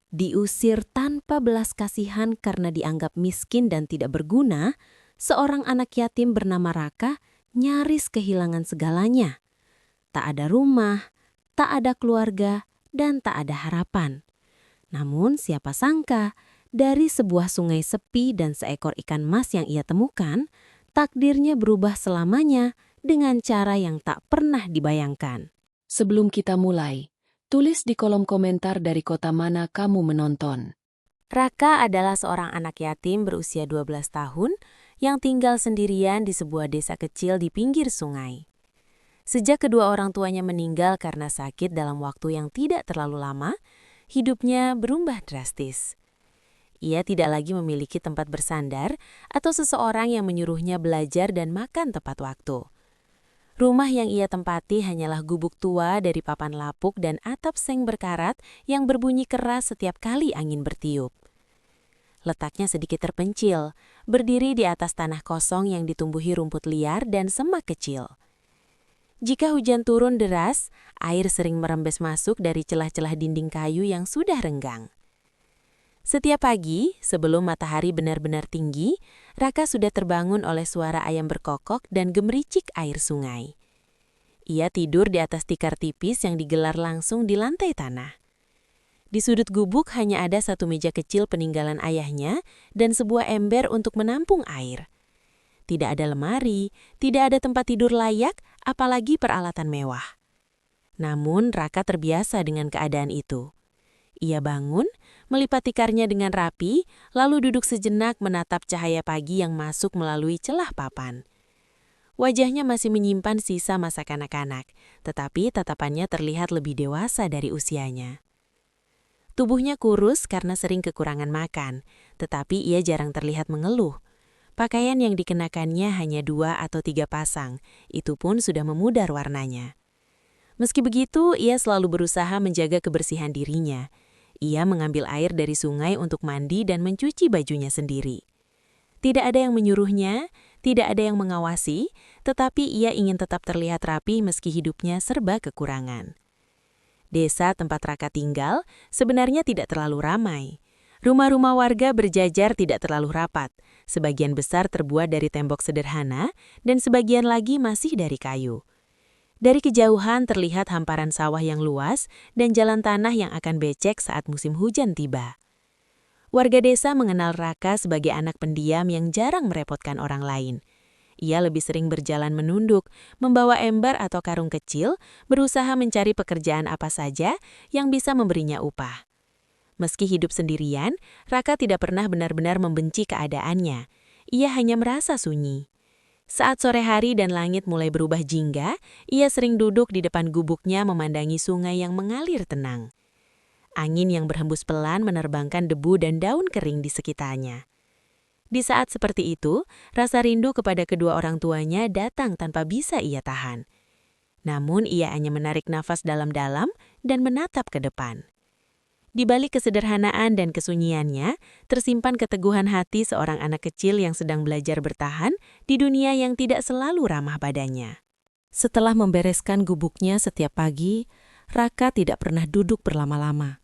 Diusir tanpa belas kasihan karena dianggap miskin dan tidak berguna, seorang anak yatim bernama Raka nyaris kehilangan segalanya. Tak ada rumah, tak ada keluarga, dan tak ada harapan. Namun siapa sangka, dari sebuah sungai sepi dan seekor ikan mas yang ia temukan, takdirnya berubah selamanya dengan cara yang tak pernah dibayangkan. Sebelum kita mulai, tulis di kolom komentar dari kota mana kamu menonton. Raka adalah seorang anak yatim berusia 12 tahun yang tinggal sendirian di sebuah desa kecil di pinggir sungai. Sejak kedua orang tuanya meninggal karena sakit dalam waktu yang tidak terlalu lama, hidupnya berubah drastis. Ia tidak lagi memiliki tempat bersandar atau seseorang yang menyuruhnya belajar dan makan tepat waktu. Rumah yang ia tempati hanyalah gubuk tua dari papan lapuk dan atap seng berkarat yang berbunyi keras setiap kali angin bertiup. Letaknya sedikit terpencil, berdiri di atas tanah kosong yang ditumbuhi rumput liar dan semak kecil. Jika hujan turun deras, air sering merembes masuk dari celah-celah dinding kayu yang sudah renggang. Setiap pagi, sebelum matahari benar-benar tinggi, Raka sudah terbangun oleh suara ayam berkokok dan gemericik air sungai. Ia tidur di atas tikar tipis yang digelar langsung di lantai tanah. Di sudut gubuk hanya ada satu meja kecil peninggalan ayahnya dan sebuah ember untuk menampung air. Tidak ada lemari, tidak ada tempat tidur layak, apalagi peralatan mewah. Namun Raka terbiasa dengan keadaan itu. Ia bangun, melipat tikarnya dengan rapi, lalu duduk sejenak menatap cahaya pagi yang masuk melalui celah papan. Wajahnya masih menyimpan sisa masa kanak-kanak, tetapi tatapannya terlihat lebih dewasa dari usianya. Tubuhnya kurus karena sering kekurangan makan, tetapi ia jarang terlihat mengeluh. Pakaian yang dikenakannya hanya 2 atau 3 pasang, itu pun sudah memudar warnanya. Meski begitu, ia selalu berusaha menjaga kebersihan dirinya. Ia mengambil air dari sungai untuk mandi dan mencuci bajunya sendiri. Tidak ada yang menyuruhnya, tidak ada yang mengawasi, tetapi ia ingin tetap terlihat rapi meski hidupnya serba kekurangan. Desa tempat Raka tinggal sebenarnya tidak terlalu ramai. Rumah-rumah warga berjajar tidak terlalu rapat, sebagian besar terbuat dari tembok sederhana dan sebagian lagi masih dari kayu. Dari kejauhan terlihat hamparan sawah yang luas dan jalan tanah yang akan becek saat musim hujan tiba. Warga desa mengenal Raka sebagai anak pendiam yang jarang merepotkan orang lain. Ia lebih sering berjalan menunduk, membawa ember atau karung kecil, berusaha mencari pekerjaan apa saja yang bisa memberinya upah. Meski hidup sendirian, Raka tidak pernah benar-benar membenci keadaannya. Ia hanya merasa sunyi. Saat sore hari dan langit mulai berubah jingga, ia sering duduk di depan gubuknya memandangi sungai yang mengalir tenang. Angin yang berhembus pelan menerbangkan debu dan daun kering di sekitarnya. Di saat seperti itu, rasa rindu kepada kedua orang tuanya datang tanpa bisa ia tahan. Namun ia hanya menarik nafas dalam-dalam dan menatap ke depan. Di balik kesederhanaan dan kesunyiannya, tersimpan keteguhan hati seorang anak kecil yang sedang belajar bertahan di dunia yang tidak selalu ramah padanya. Setelah membereskan gubuknya setiap pagi, Raka tidak pernah duduk berlama-lama.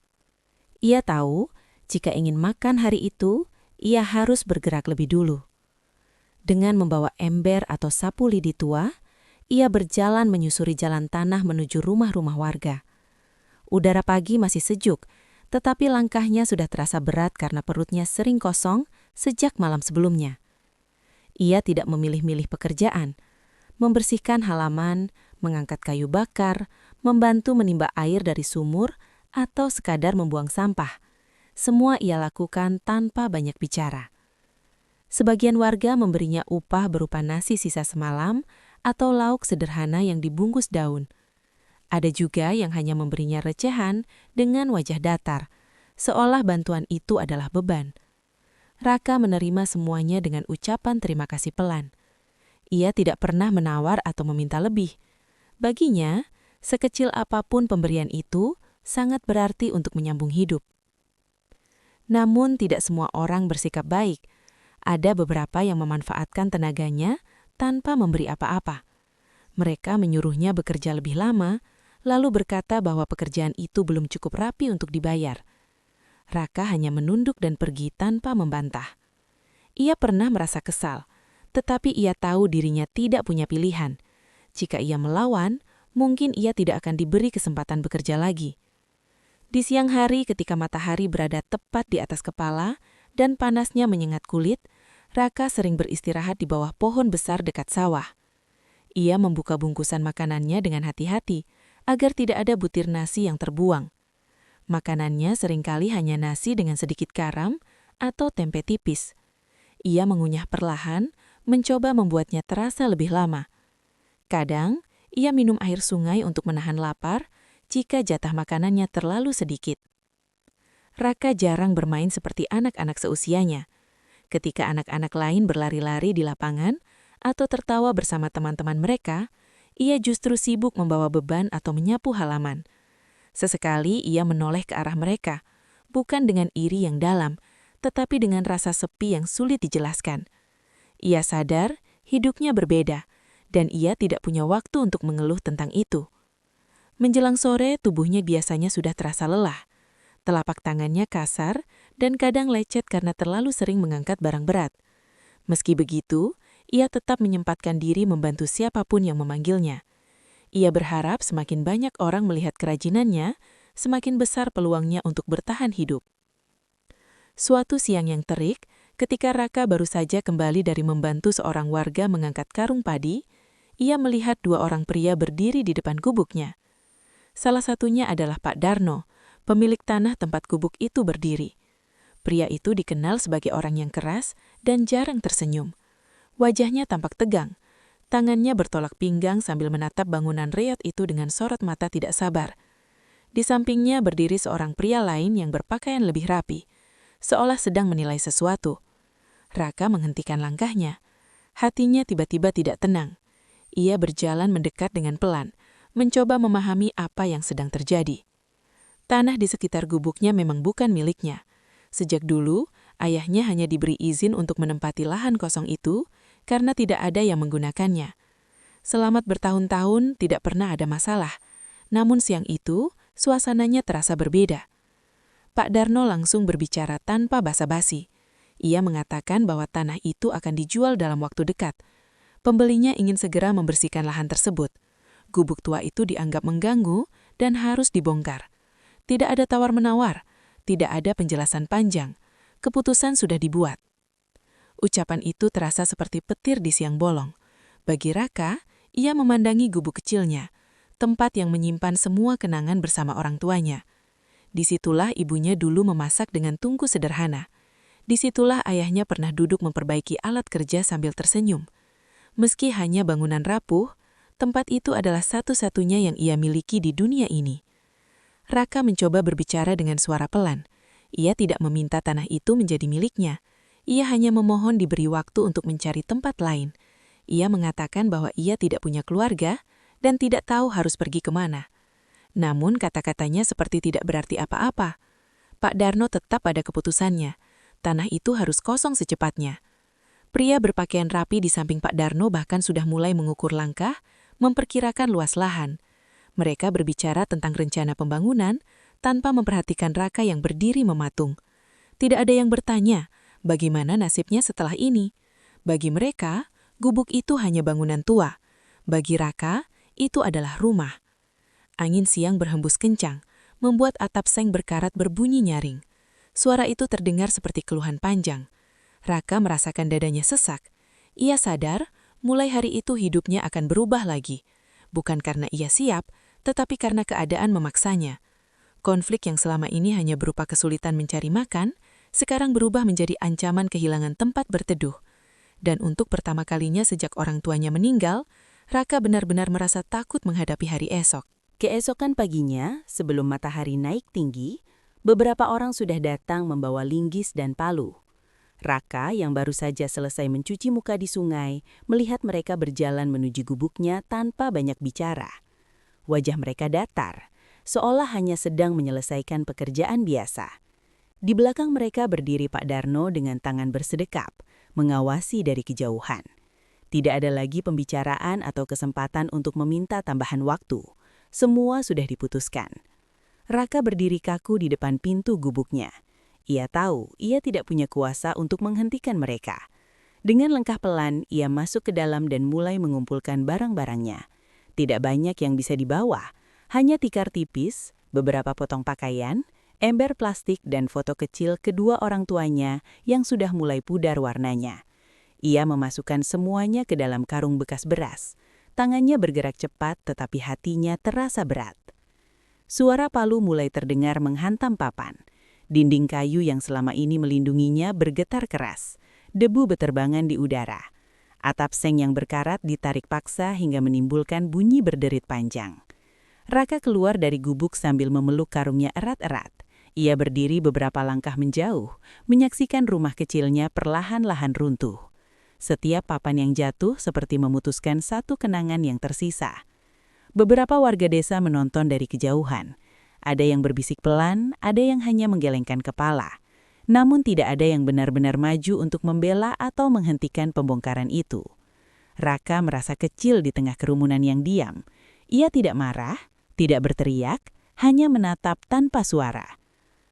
Ia tahu, jika ingin makan hari itu, ia harus bergerak lebih dulu. Dengan membawa ember atau sapu lidi tua, ia berjalan menyusuri jalan tanah menuju rumah-rumah warga. Udara pagi masih sejuk, tetapi langkahnya sudah terasa berat karena perutnya sering kosong sejak malam sebelumnya. Ia tidak memilih-milih pekerjaan, membersihkan halaman, mengangkat kayu bakar, membantu menimba air dari sumur, atau sekadar membuang sampah. Semua ia lakukan tanpa banyak bicara. Sebagian warga memberinya upah berupa nasi sisa semalam atau lauk sederhana yang dibungkus daun. Ada juga yang hanya memberinya recehan dengan wajah datar, seolah bantuan itu adalah beban. Raka menerima semuanya dengan ucapan terima kasih pelan. Ia tidak pernah menawar atau meminta lebih. Baginya, sekecil apapun pemberian itu sangat berarti untuk menyambung hidup. Namun tidak semua orang bersikap baik. Ada beberapa yang memanfaatkan tenaganya tanpa memberi apa-apa. Mereka menyuruhnya bekerja lebih lama, lalu berkata bahwa pekerjaan itu belum cukup rapi untuk dibayar. Raka hanya menunduk dan pergi tanpa membantah. Ia pernah merasa kesal, tetapi ia tahu dirinya tidak punya pilihan. Jika ia melawan, mungkin ia tidak akan diberi kesempatan bekerja lagi. Di siang hari ketika matahari berada tepat di atas kepala dan panasnya menyengat kulit, Raka sering beristirahat di bawah pohon besar dekat sawah. Ia membuka bungkusan makanannya dengan hati-hati agar tidak ada butir nasi yang terbuang. Makanannya seringkali hanya nasi dengan sedikit garam atau tempe tipis. Ia mengunyah perlahan, mencoba membuatnya terasa lebih lama. Kadang, ia minum air sungai untuk menahan lapar jika jatah makanannya terlalu sedikit. Raka jarang bermain seperti anak-anak seusianya. Ketika anak-anak lain berlari-lari di lapangan atau tertawa bersama teman-teman mereka, ia justru sibuk membawa beban atau menyapu halaman. Sesekali ia menoleh ke arah mereka, bukan dengan iri yang dalam, tetapi dengan rasa sepi yang sulit dijelaskan. Ia sadar hidupnya berbeda, dan ia tidak punya waktu untuk mengeluh tentang itu. Menjelang sore, tubuhnya biasanya sudah terasa lelah. Telapak tangannya kasar dan kadang lecet karena terlalu sering mengangkat barang berat. Meski begitu, ia tetap menyempatkan diri membantu siapapun yang memanggilnya. Ia berharap semakin banyak orang melihat kerajinannya, semakin besar peluangnya untuk bertahan hidup. Suatu siang yang terik, ketika Raka baru saja kembali dari membantu seorang warga mengangkat karung padi, ia melihat dua orang pria berdiri di depan gubuknya. Salah satunya adalah Pak Darno, pemilik tanah tempat gubuk itu berdiri. Pria itu dikenal sebagai orang yang keras dan jarang tersenyum. Wajahnya tampak tegang. Tangannya bertolak pinggang sambil menatap bangunan reot itu dengan sorot mata tidak sabar. Di sampingnya berdiri seorang pria lain yang berpakaian lebih rapi, seolah sedang menilai sesuatu. Raka menghentikan langkahnya. Hatinya tiba-tiba tidak tenang. Ia berjalan mendekat dengan pelan, mencoba memahami apa yang sedang terjadi. Tanah di sekitar gubuknya memang bukan miliknya. Sejak dulu, ayahnya hanya diberi izin untuk menempati lahan kosong itu karena tidak ada yang menggunakannya. Selamat bertahun-tahun tidak pernah ada masalah, namun siang itu suasananya terasa berbeda. Pak Darno langsung berbicara tanpa basa-basi. Ia mengatakan bahwa tanah itu akan dijual dalam waktu dekat. Pembelinya ingin segera membersihkan lahan tersebut. Gubuk tua itu dianggap mengganggu dan harus dibongkar. Tidak ada tawar-menawar, tidak ada penjelasan panjang. Keputusan sudah dibuat. Ucapan itu terasa seperti petir di siang bolong. Bagi Raka, ia memandangi gubuk kecilnya, tempat yang menyimpan semua kenangan bersama orang tuanya. Disitulah ibunya dulu memasak dengan tungku sederhana. Disitulah ayahnya pernah duduk memperbaiki alat kerja sambil tersenyum. Meski hanya bangunan rapuh, tempat itu adalah satu-satunya yang ia miliki di dunia ini. Raka mencoba berbicara dengan suara pelan. Ia tidak meminta tanah itu menjadi miliknya. Ia hanya memohon diberi waktu untuk mencari tempat lain. Ia mengatakan bahwa ia tidak punya keluarga dan tidak tahu harus pergi kemana. Namun kata-katanya seperti tidak berarti apa-apa. Pak Darno tetap pada keputusannya. Tanah itu harus kosong secepatnya. Pria berpakaian rapi di samping Pak Darno bahkan sudah mulai mengukur langkah, memperkirakan luas lahan. Mereka berbicara tentang rencana pembangunan tanpa memperhatikan Raka yang berdiri mematung. Tidak ada yang bertanya, bagaimana nasibnya setelah ini? Bagi mereka, gubuk itu hanya bangunan tua. Bagi Raka, itu adalah rumah. Angin siang berhembus kencang, membuat atap seng berkarat berbunyi nyaring. Suara itu terdengar seperti keluhan panjang. Raka merasakan dadanya sesak. Ia sadar, mulai hari itu hidupnya akan berubah lagi. Bukan karena ia siap, tetapi karena keadaan memaksanya. Konflik yang selama ini hanya berupa kesulitan mencari makan, sekarang berubah menjadi ancaman kehilangan tempat berteduh. Dan untuk pertama kalinya sejak orang tuanya meninggal, Raka benar-benar merasa takut menghadapi hari esok. Keesokan paginya, sebelum matahari naik tinggi, beberapa orang sudah datang membawa linggis dan palu. Raka yang baru saja selesai mencuci muka di sungai, melihat mereka berjalan menuju gubuknya tanpa banyak bicara. Wajah mereka datar, seolah hanya sedang menyelesaikan pekerjaan biasa. Di belakang mereka berdiri Pak Darno dengan tangan bersedekap, mengawasi dari kejauhan. Tidak ada lagi pembicaraan atau kesempatan untuk meminta tambahan waktu. Semua sudah diputuskan. Raka berdiri kaku di depan pintu gubuknya. Ia tahu ia tidak punya kuasa untuk menghentikan mereka. Dengan langkah pelan, ia masuk ke dalam dan mulai mengumpulkan barang-barangnya. Tidak banyak yang bisa dibawa, hanya tikar tipis, beberapa potong pakaian, ember plastik dan foto kecil kedua orang tuanya yang sudah mulai pudar warnanya. Ia memasukkan semuanya ke dalam karung bekas beras. Tangannya bergerak cepat tetapi hatinya terasa berat. Suara palu mulai terdengar menghantam papan. Dinding kayu yang selama ini melindunginya bergetar keras. Debu beterbangan di udara. Atap seng yang berkarat ditarik paksa hingga menimbulkan bunyi berderit panjang. Raka keluar dari gubuk sambil memeluk karungnya erat-erat. Ia berdiri beberapa langkah menjauh, menyaksikan rumah kecilnya perlahan-lahan runtuh. Setiap papan yang jatuh seperti memutuskan satu kenangan yang tersisa. Beberapa warga desa menonton dari kejauhan. Ada yang berbisik pelan, ada yang hanya menggelengkan kepala. Namun tidak ada yang benar-benar maju untuk membela atau menghentikan pembongkaran itu. Raka merasa kecil di tengah kerumunan yang diam. Ia tidak marah, tidak berteriak, hanya menatap tanpa suara.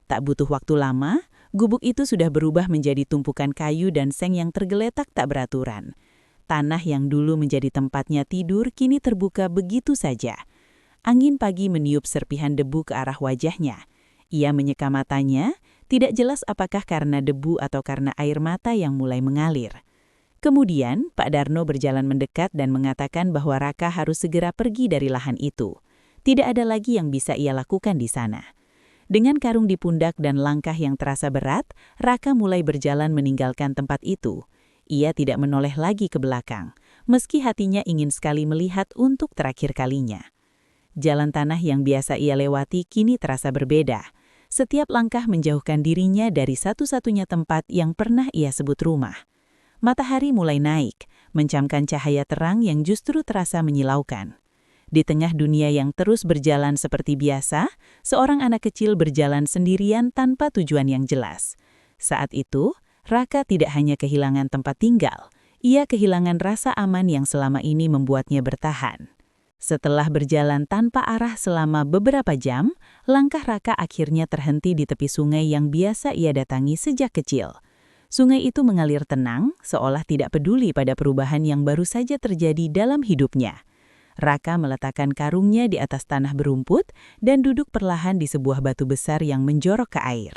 Tak butuh waktu lama, gubuk itu sudah berubah menjadi tumpukan kayu dan seng yang tergeletak tak beraturan. Tanah yang dulu menjadi tempatnya tidur kini terbuka begitu saja. Angin pagi meniup serpihan debu ke arah wajahnya. Ia menyeka matanya, tidak jelas apakah karena debu atau karena air mata yang mulai mengalir. Kemudian, Pak Darno berjalan mendekat dan mengatakan bahwa Raka harus segera pergi dari lahan itu. Tidak ada lagi yang bisa ia lakukan di sana. Dengan karung di pundak dan langkah yang terasa berat, Raka mulai berjalan meninggalkan tempat itu. Ia tidak menoleh lagi ke belakang, meski hatinya ingin sekali melihat untuk terakhir kalinya. Jalan tanah yang biasa ia lewati kini terasa berbeda. Setiap langkah menjauhkan dirinya dari satu-satunya tempat yang pernah ia sebut rumah. Matahari mulai naik, mencamkan cahaya terang yang justru terasa menyilaukan. Di tengah dunia yang terus berjalan seperti biasa, seorang anak kecil berjalan sendirian tanpa tujuan yang jelas. Saat itu, Raka tidak hanya kehilangan tempat tinggal, ia kehilangan rasa aman yang selama ini membuatnya bertahan. Setelah berjalan tanpa arah selama beberapa jam, langkah Raka akhirnya terhenti di tepi sungai yang biasa ia datangi sejak kecil. Sungai itu mengalir tenang, seolah tidak peduli pada perubahan yang baru saja terjadi dalam hidupnya. Raka meletakkan karungnya di atas tanah berumput dan duduk perlahan di sebuah batu besar yang menjorok ke air.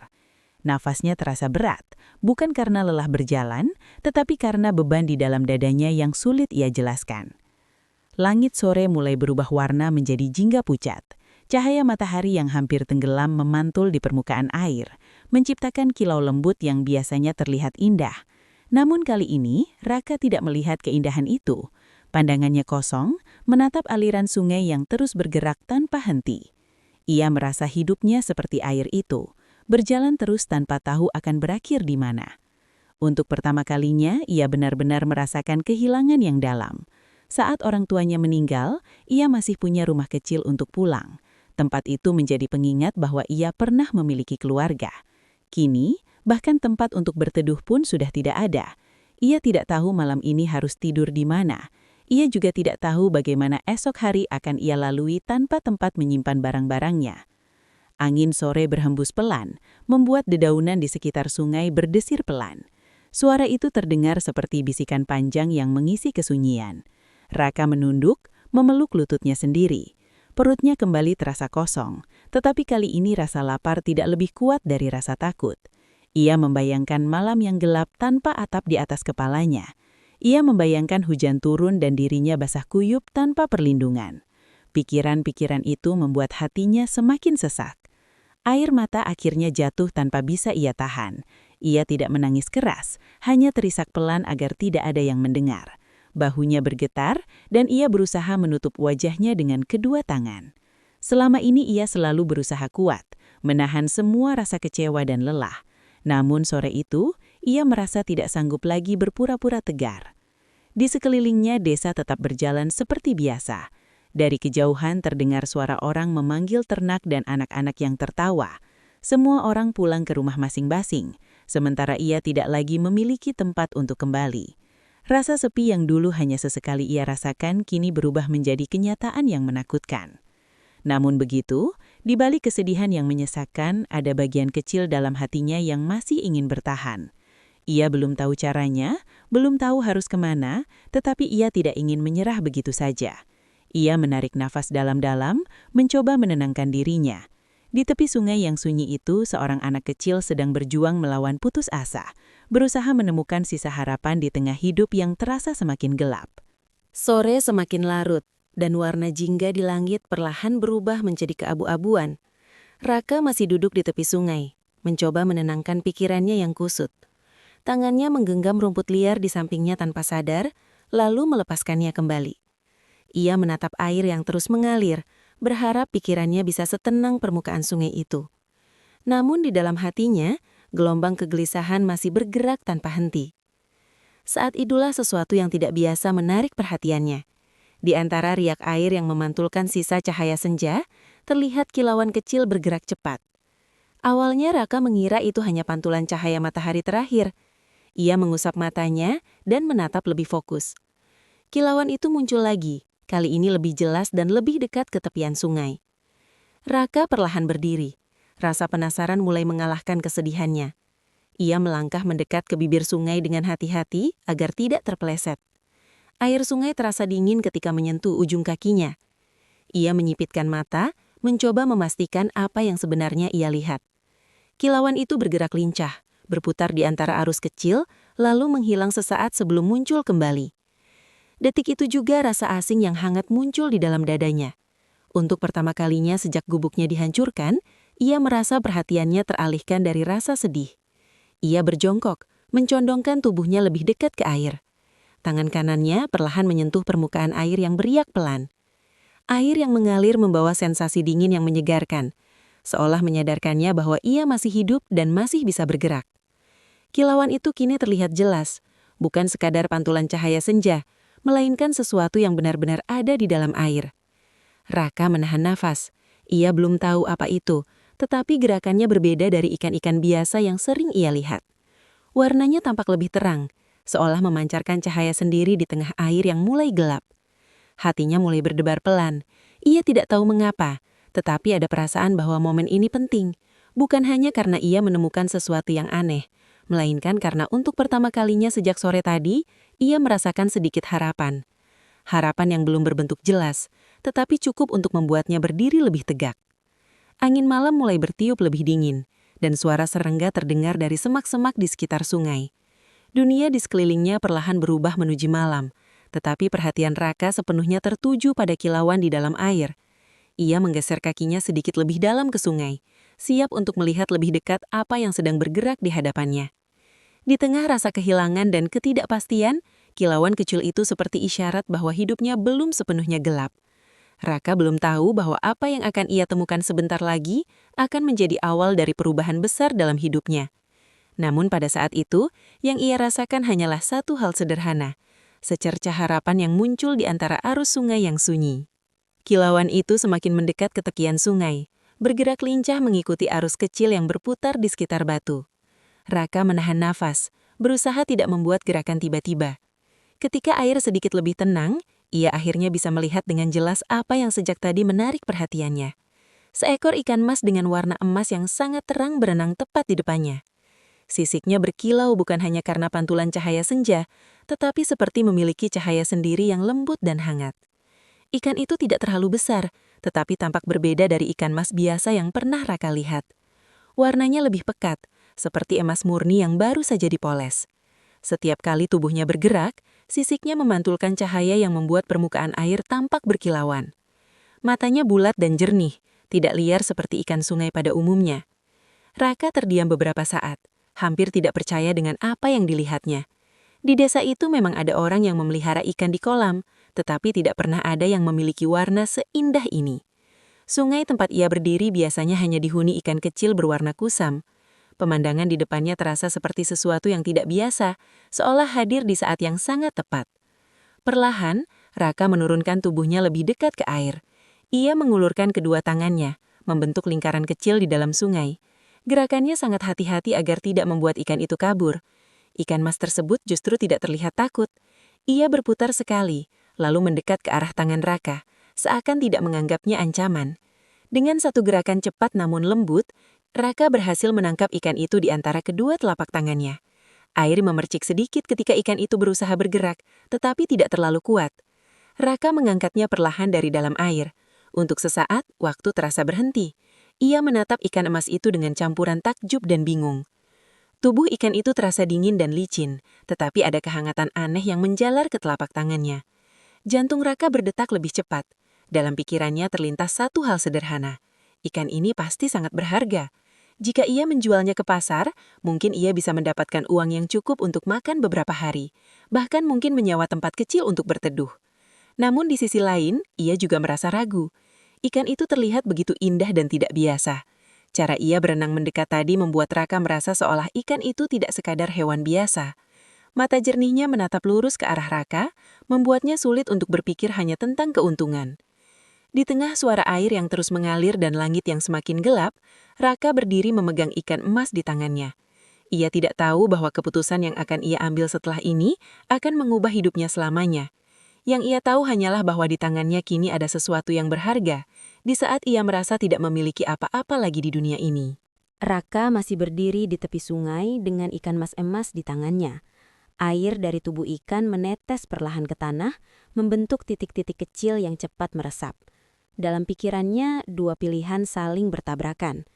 Nafasnya terasa berat, bukan karena lelah berjalan, tetapi karena beban di dalam dadanya yang sulit ia jelaskan. Langit sore mulai berubah warna menjadi jingga pucat. Cahaya matahari yang hampir tenggelam memantul di permukaan air, menciptakan kilau lembut yang biasanya terlihat indah. Namun kali ini, Raka tidak melihat keindahan itu. Pandangannya kosong, menatap aliran sungai yang terus bergerak tanpa henti. Ia merasa hidupnya seperti air itu, berjalan terus tanpa tahu akan berakhir di mana. Untuk pertama kalinya, ia benar-benar merasakan kehilangan yang dalam. Saat orang tuanya meninggal, ia masih punya rumah kecil untuk pulang. Tempat itu menjadi pengingat bahwa ia pernah memiliki keluarga. Kini, bahkan tempat untuk berteduh pun sudah tidak ada. Ia tidak tahu malam ini harus tidur di mana. Ia juga tidak tahu bagaimana esok hari akan ia lalui tanpa tempat menyimpan barang-barangnya. Angin sore berhembus pelan, membuat dedaunan di sekitar sungai berdesir pelan. Suara itu terdengar seperti bisikan panjang yang mengisi kesunyian. Raka menunduk, memeluk lututnya sendiri. Perutnya kembali terasa kosong, tetapi kali ini rasa lapar tidak lebih kuat dari rasa takut. Ia membayangkan malam yang gelap tanpa atap di atas kepalanya. Ia membayangkan hujan turun dan dirinya basah kuyup tanpa perlindungan. Pikiran-pikiran itu membuat hatinya semakin sesak. Air mata akhirnya jatuh tanpa bisa ia tahan. Ia tidak menangis keras, hanya terisak pelan agar tidak ada yang mendengar. Bahunya bergetar, dan ia berusaha menutup wajahnya dengan kedua tangan. Selama ini ia selalu berusaha kuat, menahan semua rasa kecewa dan lelah. Namun sore itu, ia merasa tidak sanggup lagi berpura-pura tegar. Di sekelilingnya desa tetap berjalan seperti biasa. Dari kejauhan terdengar suara orang memanggil ternak dan anak-anak yang tertawa. Semua orang pulang ke rumah masing-masing, sementara ia tidak lagi memiliki tempat untuk kembali. Rasa sepi yang dulu hanya sesekali ia rasakan kini berubah menjadi kenyataan yang menakutkan. Namun begitu, Di balik kesedihan yang menyesakkan, ada bagian kecil dalam hatinya yang masih ingin bertahan. Ia belum tahu caranya, belum tahu harus kemana, tetapi ia tidak ingin menyerah begitu saja. Ia menarik nafas dalam-dalam, mencoba menenangkan dirinya. Di tepi sungai yang sunyi itu, seorang anak kecil sedang berjuang melawan putus asa, berusaha menemukan sisa harapan di tengah hidup yang terasa semakin gelap. Sore semakin larut, dan warna jingga di langit perlahan berubah menjadi keabu-abuan. Raka masih duduk di tepi sungai, mencoba menenangkan pikirannya yang kusut. Tangannya menggenggam rumput liar di sampingnya tanpa sadar, lalu melepaskannya kembali. Ia menatap air yang terus mengalir, berharap pikirannya bisa setenang permukaan sungai itu. Namun di dalam hatinya, gelombang kegelisahan masih bergerak tanpa henti. Saat itulah sesuatu yang tidak biasa menarik perhatiannya. Di antara riak air yang memantulkan sisa cahaya senja, terlihat kilauan kecil bergerak cepat. Awalnya Raka mengira itu hanya pantulan cahaya matahari terakhir. Ia mengusap matanya dan menatap lebih fokus. Kilauan itu muncul lagi, kali ini lebih jelas dan lebih dekat ke tepian sungai. Raka perlahan berdiri. Rasa penasaran mulai mengalahkan kesedihannya. Ia melangkah mendekat ke bibir sungai dengan hati-hati agar tidak terpeleset. Air sungai terasa dingin ketika menyentuh ujung kakinya. Ia menyipitkan mata, mencoba memastikan apa yang sebenarnya ia lihat. Kilauan itu bergerak lincah, berputar di antara arus kecil, lalu menghilang sesaat sebelum muncul kembali. Detik itu juga rasa asing yang hangat muncul di dalam dadanya. Untuk pertama kalinya sejak gubuknya dihancurkan, ia merasa perhatiannya teralihkan dari rasa sedih. Ia berjongkok, mencondongkan tubuhnya lebih dekat ke air. Tangan kanannya perlahan menyentuh permukaan air yang beriak pelan. Air yang mengalir membawa sensasi dingin yang menyegarkan, seolah menyadarkannya bahwa ia masih hidup dan masih bisa bergerak. Kilauan itu kini terlihat jelas, bukan sekadar pantulan cahaya senja, melainkan sesuatu yang benar-benar ada di dalam air. Raka menahan nafas. Ia belum tahu apa itu, tetapi gerakannya berbeda dari ikan-ikan biasa yang sering ia lihat. Warnanya tampak lebih terang, seolah memancarkan cahaya sendiri di tengah air yang mulai gelap. Hatinya mulai berdebar pelan. Ia tidak tahu mengapa, tetapi ada perasaan bahwa momen ini penting, bukan hanya karena ia menemukan sesuatu yang aneh, melainkan karena untuk pertama kalinya sejak sore tadi, ia merasakan sedikit harapan. Harapan yang belum berbentuk jelas, tetapi cukup untuk membuatnya berdiri lebih tegak. Angin malam mulai bertiup lebih dingin, dan suara serangga terdengar dari semak-semak di sekitar sungai. Dunia di sekelilingnya perlahan berubah menuju malam, tetapi perhatian Raka sepenuhnya tertuju pada kilauan di dalam air. Ia menggeser kakinya sedikit lebih dalam ke sungai, siap untuk melihat lebih dekat apa yang sedang bergerak di hadapannya. Di tengah rasa kehilangan dan ketidakpastian, kilauan kecil itu seperti isyarat bahwa hidupnya belum sepenuhnya gelap. Raka belum tahu bahwa apa yang akan ia temukan sebentar lagi akan menjadi awal dari perubahan besar dalam hidupnya. Namun pada saat itu, yang ia rasakan hanyalah satu hal sederhana, secercah harapan yang muncul di antara arus sungai yang sunyi. Kilauan itu semakin mendekat ke tepian sungai, bergerak lincah mengikuti arus kecil yang berputar di sekitar batu. Raka menahan nafas, berusaha tidak membuat gerakan tiba-tiba. Ketika air sedikit lebih tenang, ia akhirnya bisa melihat dengan jelas apa yang sejak tadi menarik perhatiannya. Seekor ikan mas dengan warna emas yang sangat terang berenang tepat di depannya. Sisiknya berkilau bukan hanya karena pantulan cahaya senja, tetapi seperti memiliki cahaya sendiri yang lembut dan hangat. Ikan itu tidak terlalu besar, tetapi tampak berbeda dari ikan mas biasa yang pernah Raka lihat. Warnanya lebih pekat, seperti emas murni yang baru saja dipoles. Setiap kali tubuhnya bergerak, sisiknya memantulkan cahaya yang membuat permukaan air tampak berkilauan. Matanya bulat dan jernih, tidak liar seperti ikan sungai pada umumnya. Raka terdiam beberapa saat, hampir tidak percaya dengan apa yang dilihatnya. Di desa itu memang ada orang yang memelihara ikan di kolam, tetapi tidak pernah ada yang memiliki warna seindah ini. Sungai tempat ia berdiri biasanya hanya dihuni ikan kecil berwarna kusam. Pemandangan di depannya terasa seperti sesuatu yang tidak biasa, seolah hadir di saat yang sangat tepat. Perlahan, Raka menurunkan tubuhnya lebih dekat ke air. Ia mengulurkan kedua tangannya, membentuk lingkaran kecil di dalam sungai. Gerakannya sangat hati-hati agar tidak membuat ikan itu kabur. Ikan mas tersebut justru tidak terlihat takut. Ia berputar sekali, lalu mendekat ke arah tangan Raka, seakan tidak menganggapnya ancaman. Dengan satu gerakan cepat namun lembut, Raka berhasil menangkap ikan itu di antara kedua telapak tangannya. Air memercik sedikit ketika ikan itu berusaha bergerak, tetapi tidak terlalu kuat. Raka mengangkatnya perlahan dari dalam air. Untuk sesaat, waktu terasa berhenti. Ia menatap ikan emas itu dengan campuran takjub dan bingung. Tubuh ikan itu terasa dingin dan licin, tetapi ada kehangatan aneh yang menjalar ke telapak tangannya. Jantung Raka berdetak lebih cepat. Dalam pikirannya terlintas satu hal sederhana. Ikan ini pasti sangat berharga. Jika ia menjualnya ke pasar, mungkin ia bisa mendapatkan uang yang cukup untuk makan beberapa hari. Bahkan mungkin menyewa tempat kecil untuk berteduh. Namun di sisi lain, ia juga merasa ragu. Ikan itu terlihat begitu indah dan tidak biasa. Cara ia berenang mendekat tadi membuat Raka merasa seolah ikan itu tidak sekadar hewan biasa. Mata jernihnya menatap lurus ke arah Raka, membuatnya sulit untuk berpikir hanya tentang keuntungan. Di tengah suara air yang terus mengalir dan langit yang semakin gelap, Raka berdiri memegang ikan emas di tangannya. Ia tidak tahu bahwa keputusan yang akan ia ambil setelah ini akan mengubah hidupnya selamanya. Yang ia tahu hanyalah bahwa di tangannya kini ada sesuatu yang berharga, di saat ia merasa tidak memiliki apa-apa lagi di dunia ini. Raka masih berdiri di tepi sungai dengan ikan mas emas di tangannya. Air dari tubuh ikan menetes perlahan ke tanah, membentuk titik-titik kecil yang cepat meresap. Dalam pikirannya, dua pilihan saling bertabrakan.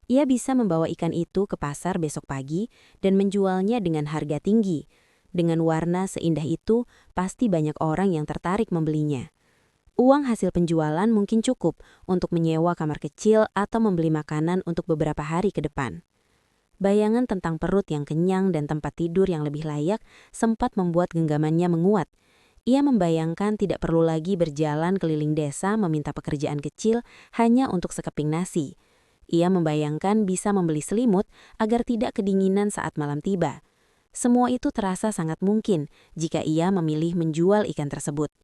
Ia bisa membawa ikan itu ke pasar besok pagi dan menjualnya dengan harga tinggi. Dengan warna seindah itu, pasti banyak orang yang tertarik membelinya. Uang hasil penjualan mungkin cukup untuk menyewa kamar kecil atau membeli makanan untuk beberapa hari ke depan. Bayangan tentang perut yang kenyang dan tempat tidur yang lebih layak sempat membuat genggamannya menguat. Ia membayangkan tidak perlu lagi berjalan keliling desa meminta pekerjaan kecil hanya untuk sekeping nasi. Ia membayangkan bisa membeli selimut agar tidak kedinginan saat malam tiba. Semua itu terasa sangat mungkin jika ia memilih menjual ikan tersebut.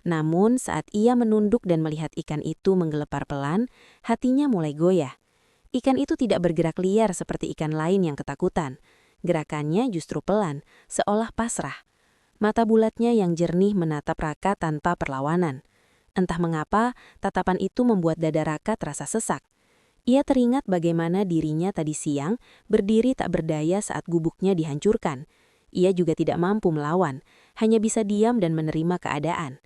Namun saat ia menunduk dan melihat ikan itu menggelepar pelan, hatinya mulai goyah. Ikan itu tidak bergerak liar seperti ikan lain yang ketakutan. Gerakannya justru pelan, seolah pasrah. Mata bulatnya yang jernih menatap Raka tanpa perlawanan. Entah mengapa, tatapan itu membuat dada Raka terasa sesak. Ia teringat bagaimana dirinya tadi siang berdiri tak berdaya saat gubuknya dihancurkan. Ia juga tidak mampu melawan, hanya bisa diam dan menerima keadaan.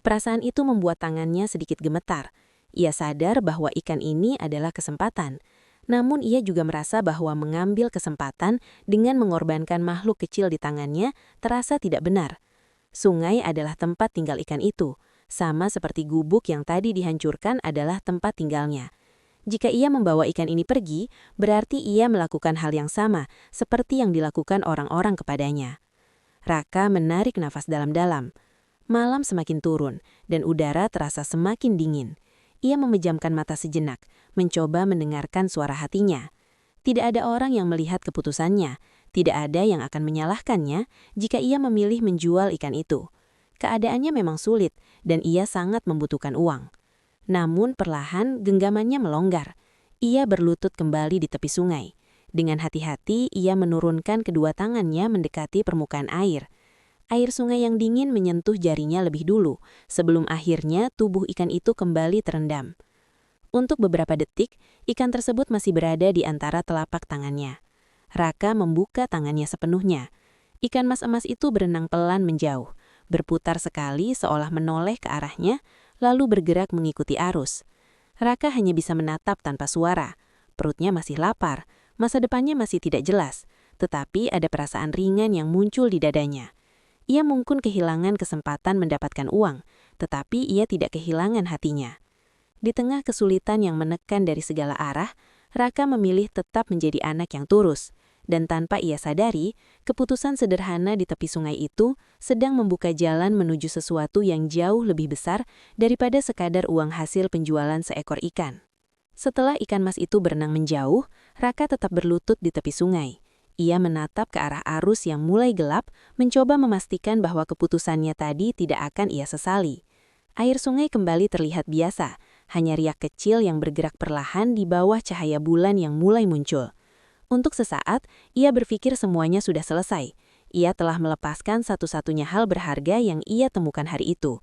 Perasaan itu membuat tangannya sedikit gemetar. Ia sadar bahwa ikan ini adalah kesempatan. Namun ia juga merasa bahwa mengambil kesempatan dengan mengorbankan makhluk kecil di tangannya terasa tidak benar. Sungai adalah tempat tinggal ikan itu, sama seperti gubuk yang tadi dihancurkan adalah tempat tinggalnya. Jika ia membawa ikan ini pergi, berarti ia melakukan hal yang sama seperti yang dilakukan orang-orang kepadanya. Raka menarik nafas dalam-dalam. Malam semakin turun dan udara terasa semakin dingin. Ia memejamkan mata sejenak, mencoba mendengarkan suara hatinya. Tidak ada orang yang melihat keputusannya, tidak ada yang akan menyalahkannya jika ia memilih menjual ikan itu. Keadaannya memang sulit, dan ia sangat membutuhkan uang. Namun perlahan genggamannya melonggar. Ia berlutut kembali di tepi sungai. Dengan hati-hati, ia menurunkan kedua tangannya mendekati permukaan air. Air sungai yang dingin menyentuh jarinya lebih dulu, sebelum akhirnya tubuh ikan itu kembali terendam. Untuk beberapa detik, ikan tersebut masih berada di antara telapak tangannya. Raka membuka tangannya sepenuhnya. Ikan mas emas itu berenang pelan menjauh, berputar sekali seolah menoleh ke arahnya, lalu bergerak mengikuti arus. Raka hanya bisa menatap tanpa suara. Perutnya masih lapar, masa depannya masih tidak jelas, tetapi ada perasaan ringan yang muncul di dadanya. Ia mungkin kehilangan kesempatan mendapatkan uang, tetapi ia tidak kehilangan hatinya. Di tengah kesulitan yang menekan dari segala arah, Raka memilih tetap menjadi anak yang turus. Dan tanpa ia sadari, keputusan sederhana di tepi sungai itu sedang membuka jalan menuju sesuatu yang jauh lebih besar daripada sekadar uang hasil penjualan seekor ikan. Setelah ikan mas itu berenang menjauh, Raka tetap berlutut di tepi sungai. Ia menatap ke arah arus yang mulai gelap, mencoba memastikan bahwa keputusannya tadi tidak akan ia sesali. Air sungai kembali terlihat biasa, hanya riak kecil yang bergerak perlahan di bawah cahaya bulan yang mulai muncul. Untuk sesaat, ia berpikir semuanya sudah selesai. Ia telah melepaskan satu-satunya hal berharga yang ia temukan hari itu.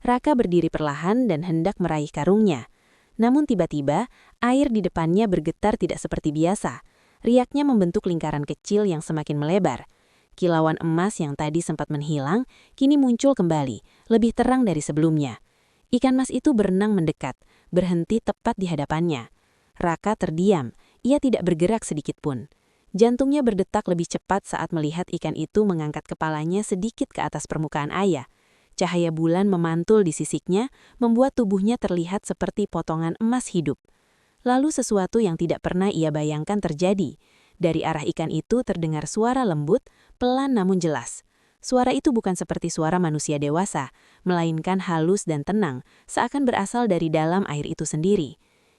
Raka berdiri perlahan dan hendak meraih karungnya. Namun tiba-tiba, air di depannya bergetar tidak seperti biasa. Riaknya membentuk lingkaran kecil yang semakin melebar. Kilauan emas yang tadi sempat menghilang, kini muncul kembali, lebih terang dari sebelumnya. Ikan mas itu berenang mendekat, berhenti tepat di hadapannya. Raka terdiam, ia tidak bergerak sedikit pun. Jantungnya berdetak lebih cepat saat melihat ikan itu mengangkat kepalanya sedikit ke atas permukaan air. Cahaya bulan memantul di sisiknya, membuat tubuhnya terlihat seperti potongan emas hidup. Lalu sesuatu yang tidak pernah ia bayangkan terjadi. Dari arah ikan itu terdengar suara lembut, pelan namun jelas. Suara itu bukan seperti suara manusia dewasa, melainkan halus dan tenang, seakan berasal dari dalam air itu sendiri.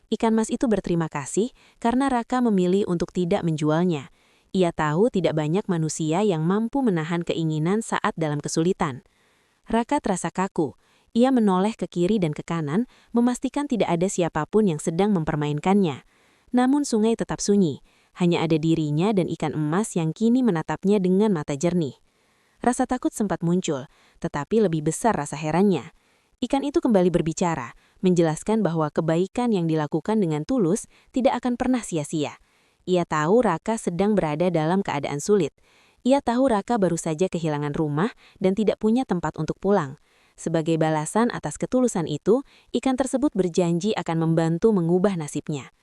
Ikan mas itu berterima kasih karena Raka memilih untuk tidak menjualnya. Ia tahu tidak banyak manusia yang mampu menahan keinginan saat dalam kesulitan. Raka terasa kaku. Ia menoleh ke kiri dan ke kanan, memastikan tidak ada siapapun yang sedang mempermainkannya. Namun sungai tetap sunyi. Hanya ada dirinya dan ikan emas yang kini menatapnya dengan mata jernih. Rasa takut sempat muncul, tetapi lebih besar rasa herannya. Ikan itu kembali berbicara, menjelaskan bahwa kebaikan yang dilakukan dengan tulus tidak akan pernah sia-sia. Ia tahu Raka sedang berada dalam keadaan sulit. Ia tahu Raka baru saja kehilangan rumah dan tidak punya tempat untuk pulang. Sebagai balasan atas ketulusan itu, ikan tersebut berjanji akan membantu mengubah nasibnya.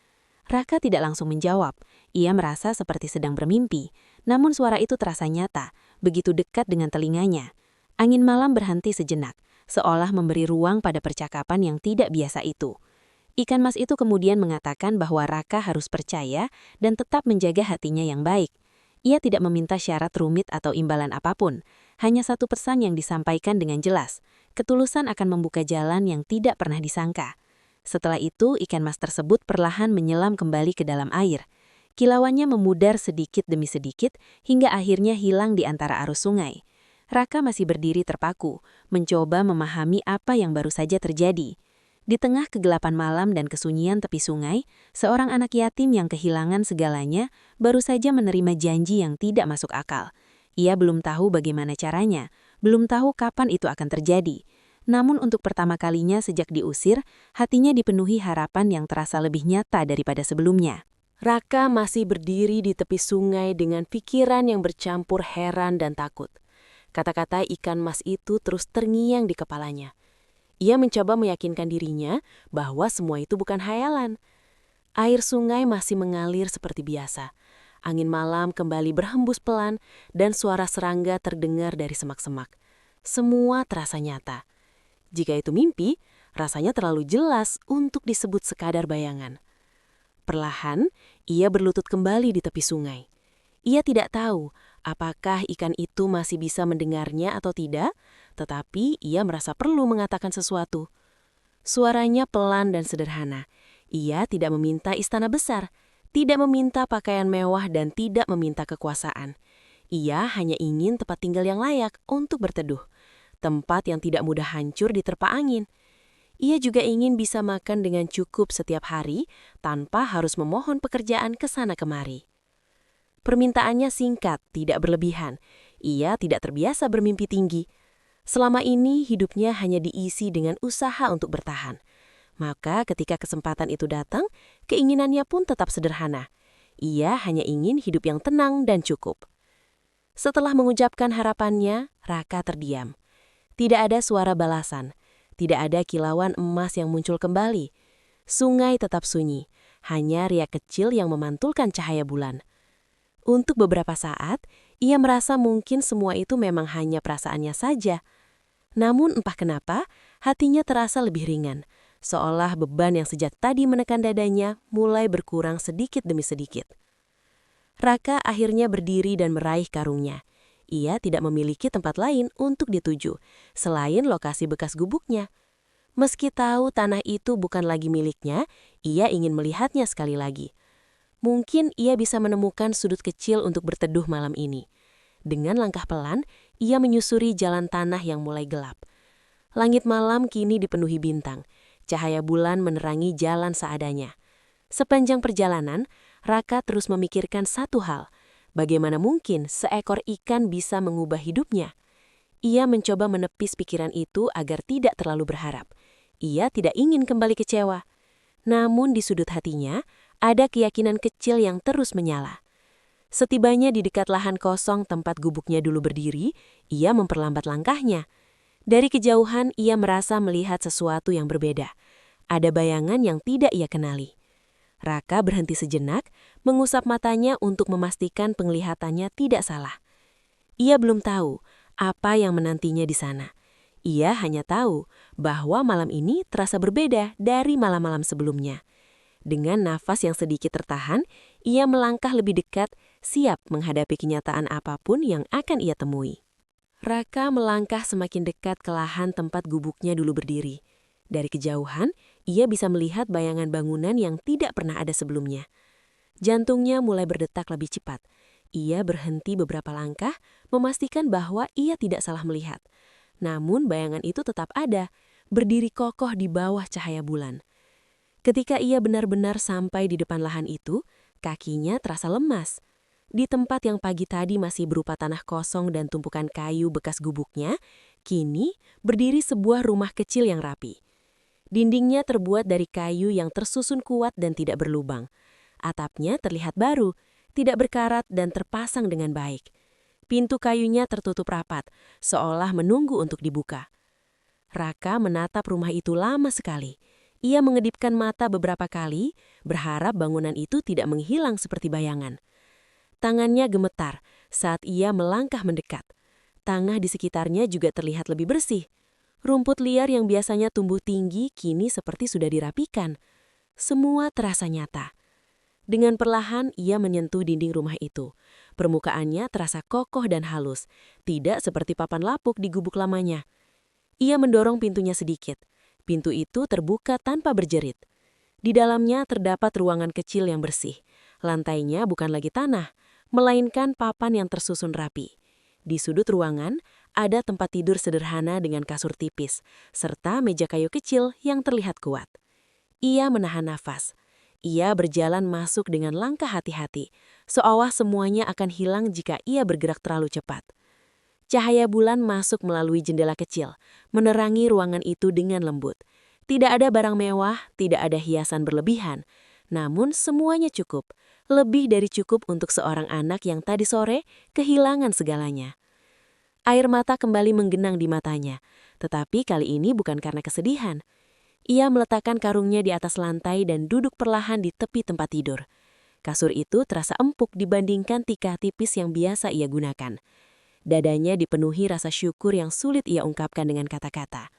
Raka tidak langsung menjawab. Ia merasa seperti sedang bermimpi. Namun suara itu terasa nyata, begitu dekat dengan telinganya. Angin malam berhenti sejenak, seolah memberi ruang pada percakapan yang tidak biasa itu. Ikan mas itu kemudian mengatakan bahwa Raka harus percaya dan tetap menjaga hatinya yang baik. Ia tidak meminta syarat rumit atau imbalan apapun. Hanya satu pesan yang disampaikan dengan jelas. Ketulusan akan membuka jalan yang tidak pernah disangka. Setelah itu, ikan mas tersebut perlahan menyelam kembali ke dalam air. Kilauannya memudar sedikit demi sedikit, hingga akhirnya hilang di antara arus sungai. Raka masih berdiri terpaku, mencoba memahami apa yang baru saja terjadi. Di tengah kegelapan malam dan kesunyian tepi sungai, seorang anak yatim yang kehilangan segalanya baru saja menerima janji yang tidak masuk akal. Ia belum tahu bagaimana caranya, belum tahu kapan itu akan terjadi. Namun untuk pertama kalinya sejak diusir, hatinya dipenuhi harapan yang terasa lebih nyata daripada sebelumnya. Raka masih berdiri di tepi sungai dengan pikiran yang bercampur heran dan takut. Kata-kata ikan mas itu terus terngiang di kepalanya. Ia mencoba meyakinkan dirinya bahwa semua itu bukan hayalan. Air sungai masih mengalir seperti biasa. Angin malam kembali berhembus pelan dan suara serangga terdengar dari semak-semak. Semua terasa nyata. Jika itu mimpi, rasanya terlalu jelas untuk disebut sekadar bayangan. Perlahan, ia berlutut kembali di tepi sungai. Ia tidak tahu apakah ikan itu masih bisa mendengarnya atau tidak, tetapi ia merasa perlu mengatakan sesuatu. Suaranya pelan dan sederhana. Ia tidak meminta istana besar, tidak meminta pakaian mewah dan tidak meminta kekuasaan. Ia hanya ingin tempat tinggal yang layak untuk berteduh, tempat yang tidak mudah hancur diterpa angin. Ia juga ingin bisa makan dengan cukup setiap hari tanpa harus memohon pekerjaan ke sana kemari. Permintaannya singkat, tidak berlebihan. Ia tidak terbiasa bermimpi tinggi. Selama ini hidupnya hanya diisi dengan usaha untuk bertahan. Maka ketika kesempatan itu datang, keinginannya pun tetap sederhana. Ia hanya ingin hidup yang tenang dan cukup. Setelah mengucapkan harapannya, Raka terdiam. Tidak ada suara balasan. Tidak ada kilauan emas yang muncul kembali. Sungai tetap sunyi. Hanya riak kecil yang memantulkan cahaya bulan. Untuk beberapa saat, ia merasa mungkin semua itu memang hanya perasaannya saja. Namun entah kenapa, hatinya terasa lebih ringan. Seolah beban yang sejak tadi menekan dadanya mulai berkurang sedikit demi sedikit. Raka akhirnya berdiri dan meraih karungnya. Ia tidak memiliki tempat lain untuk dituju, selain lokasi bekas gubuknya. Meski tahu tanah itu bukan lagi miliknya, ia ingin melihatnya sekali lagi. Mungkin ia bisa menemukan sudut kecil untuk berteduh malam ini. Dengan langkah pelan, ia menyusuri jalan tanah yang mulai gelap. Langit malam kini dipenuhi bintang. Cahaya bulan menerangi jalan seadanya. Sepanjang perjalanan, Raka terus memikirkan satu hal. Bagaimana mungkin seekor ikan bisa mengubah hidupnya? Ia mencoba menepis pikiran itu agar tidak terlalu berharap. Ia tidak ingin kembali kecewa. Namun di sudut hatinya, ada keyakinan kecil yang terus menyala. Setibanya di dekat lahan kosong tempat gubuknya dulu berdiri, ia memperlambat langkahnya. Dari kejauhan, ia merasa melihat sesuatu yang berbeda. Ada bayangan yang tidak ia kenali. Raka berhenti sejenak, mengusap matanya untuk memastikan penglihatannya tidak salah. Ia belum tahu apa yang menantinya di sana. Ia hanya tahu bahwa malam ini terasa berbeda dari malam-malam sebelumnya. Dengan nafas yang sedikit tertahan, ia melangkah lebih dekat, siap menghadapi kenyataan apapun yang akan ia temui. Raka melangkah semakin dekat ke lahan tempat gubuknya dulu berdiri. Dari kejauhan, ia bisa melihat bayangan bangunan yang tidak pernah ada sebelumnya. Jantungnya mulai berdetak lebih cepat. Ia berhenti beberapa langkah, memastikan bahwa ia tidak salah melihat. Namun bayangan itu tetap ada, berdiri kokoh di bawah cahaya bulan. Ketika ia benar-benar sampai di depan lahan itu, kakinya terasa lemas. Di tempat yang pagi tadi masih berupa tanah kosong dan tumpukan kayu bekas gubuknya, kini berdiri sebuah rumah kecil yang rapi. Dindingnya terbuat dari kayu yang tersusun kuat dan tidak berlubang. Atapnya terlihat baru, tidak berkarat dan terpasang dengan baik. Pintu kayunya tertutup rapat, seolah menunggu untuk dibuka. Raka menatap rumah itu lama sekali. Ia mengedipkan mata beberapa kali, berharap bangunan itu tidak menghilang seperti bayangan. Tangannya gemetar saat ia melangkah mendekat. Tanah di sekitarnya juga terlihat lebih bersih. Rumput liar yang biasanya tumbuh tinggi kini seperti sudah dirapikan. Semua terasa nyata. Dengan perlahan ia menyentuh dinding rumah itu. Permukaannya terasa kokoh dan halus, tidak seperti papan lapuk di gubuk lamanya. Ia mendorong pintunya sedikit. Pintu itu terbuka tanpa berjerit. Di dalamnya terdapat ruangan kecil yang bersih. Lantainya bukan lagi tanah, melainkan papan yang tersusun rapi. Di sudut ruangan, ada tempat tidur sederhana dengan kasur tipis, serta meja kayu kecil yang terlihat kuat. Ia menahan nafas. Ia berjalan masuk dengan langkah hati-hati, seolah semuanya akan hilang jika ia bergerak terlalu cepat. Cahaya bulan masuk melalui jendela kecil, menerangi ruangan itu dengan lembut. Tidak ada barang mewah, tidak ada hiasan berlebihan, namun semuanya cukup, lebih dari cukup untuk seorang anak yang tadi sore kehilangan segalanya. Air mata kembali menggenang di matanya, tetapi kali ini bukan karena kesedihan. Ia meletakkan karungnya di atas lantai dan duduk perlahan di tepi tempat tidur. Kasur itu terasa empuk dibandingkan tikar tipis yang biasa ia gunakan. Dadanya dipenuhi rasa syukur yang sulit ia ungkapkan dengan kata-kata.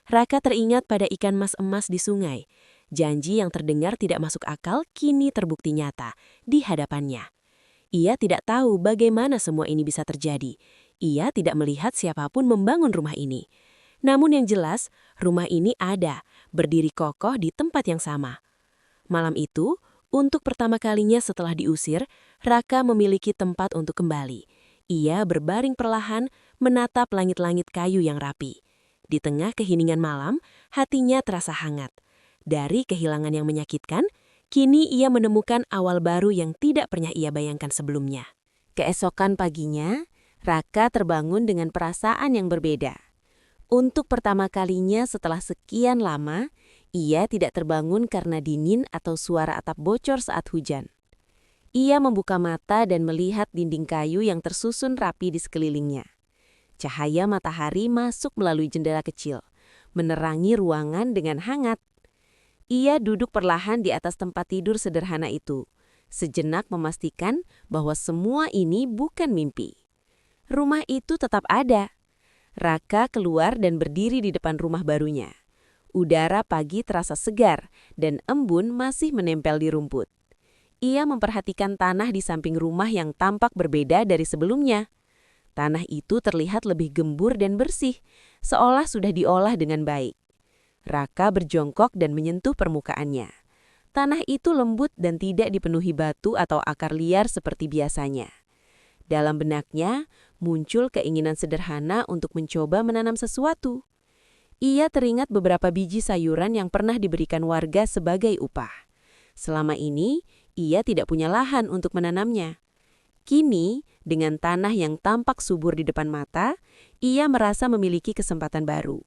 Raka teringat pada ikan mas emas di sungai. Janji yang terdengar tidak masuk akal kini terbukti nyata di hadapannya. Ia tidak tahu bagaimana semua ini bisa terjadi. Ia tidak melihat siapapun membangun rumah ini. Namun yang jelas, rumah ini ada, berdiri kokoh di tempat yang sama. Malam itu, untuk pertama kalinya setelah diusir, Raka memiliki tempat untuk kembali. Ia berbaring perlahan, menatap langit-langit kayu yang rapi. Di tengah keheningan malam, hatinya terasa hangat. Dari kehilangan yang menyakitkan, kini ia menemukan awal baru yang tidak pernah ia bayangkan sebelumnya. Keesokan paginya, Raka terbangun dengan perasaan yang berbeda. Untuk pertama kalinya setelah sekian lama, ia tidak terbangun karena dingin atau suara atap bocor saat hujan. Ia membuka mata dan melihat dinding kayu yang tersusun rapi di sekelilingnya. Cahaya matahari masuk melalui jendela kecil, menerangi ruangan dengan hangat. Ia duduk perlahan di atas tempat tidur sederhana itu, sejenak memastikan bahwa semua ini bukan mimpi. Rumah itu tetap ada. Raka keluar dan berdiri di depan rumah barunya. Udara pagi terasa segar dan embun masih menempel di rumput. Ia memperhatikan tanah di samping rumah yang tampak berbeda dari sebelumnya. Tanah itu terlihat lebih gembur dan bersih, seolah sudah diolah dengan baik. Raka berjongkok dan menyentuh permukaannya. Tanah itu lembut dan tidak dipenuhi batu atau akar liar seperti biasanya. Dalam benaknya, muncul keinginan sederhana untuk mencoba menanam sesuatu. Ia teringat beberapa biji sayuran yang pernah diberikan warga sebagai upah. Selama ini, ia tidak punya lahan untuk menanamnya. Kini, dengan tanah yang tampak subur di depan mata, ia merasa memiliki kesempatan baru.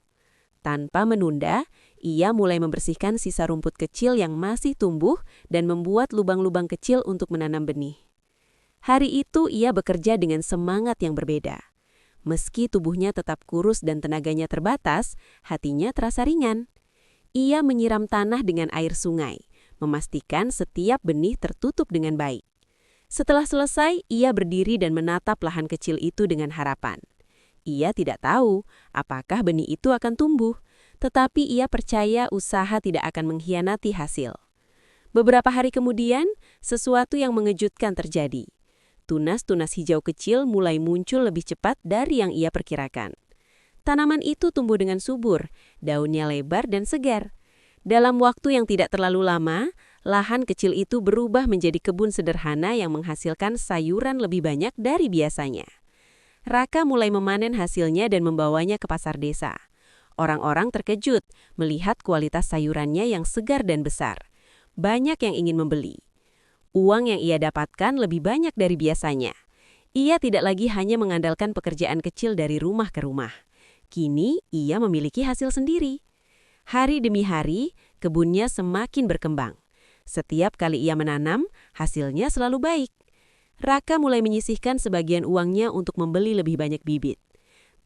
Tanpa menunda, ia mulai membersihkan sisa rumput kecil yang masih tumbuh dan membuat lubang-lubang kecil untuk menanam benih. Hari itu ia bekerja dengan semangat yang berbeda. Meski tubuhnya tetap kurus dan tenaganya terbatas, hatinya terasa ringan. Ia menyiram tanah dengan air sungai, memastikan setiap benih tertutup dengan baik. Setelah selesai, ia berdiri dan menatap lahan kecil itu dengan harapan. Ia tidak tahu apakah benih itu akan tumbuh, tetapi ia percaya usaha tidak akan mengkhianati hasil. Beberapa hari kemudian, sesuatu yang mengejutkan terjadi. Tunas-tunas hijau kecil mulai muncul lebih cepat dari yang ia perkirakan. Tanaman itu tumbuh dengan subur, daunnya lebar dan segar. Dalam waktu yang tidak terlalu lama, lahan kecil itu berubah menjadi kebun sederhana yang menghasilkan sayuran lebih banyak dari biasanya. Raka mulai memanen hasilnya dan membawanya ke pasar desa. Orang-orang terkejut melihat kualitas sayurannya yang segar dan besar. Banyak yang ingin membeli. Uang yang ia dapatkan lebih banyak dari biasanya. Ia tidak lagi hanya mengandalkan pekerjaan kecil dari rumah ke rumah. Kini ia memiliki hasil sendiri. Hari demi hari, kebunnya semakin berkembang. Setiap kali ia menanam, hasilnya selalu baik. Raka mulai menyisihkan sebagian uangnya untuk membeli lebih banyak bibit.